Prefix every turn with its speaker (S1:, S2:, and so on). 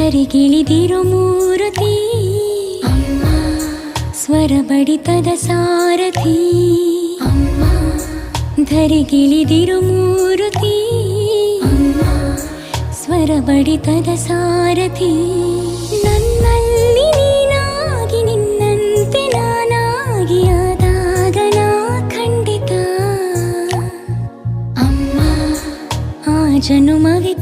S1: ಧರಿಗಿಳಿದಿರು ಮೂರುತಿ ಅಮ್ಮ, ಸ್ವರ ಬಡಿತದ ಸಾರಥಿ ಅಮ್ಮ, ಧರಿಗಿಳಿದಿರು ಮೂರುತಿ ಅಮ್ಮ, ಸ್ವರ ಬಡಿತದ ಸಾರಥಿ. ನನ್ನಲ್ಲಿ ನೀನಾಗಿ ನಿನ್ನಂತೆ ನಾನಾಗಿ ಆದಾಗ ನಾ ಖಂಡಿತ ಅಮ್ಮ, ಆ ಜನುಮವಿ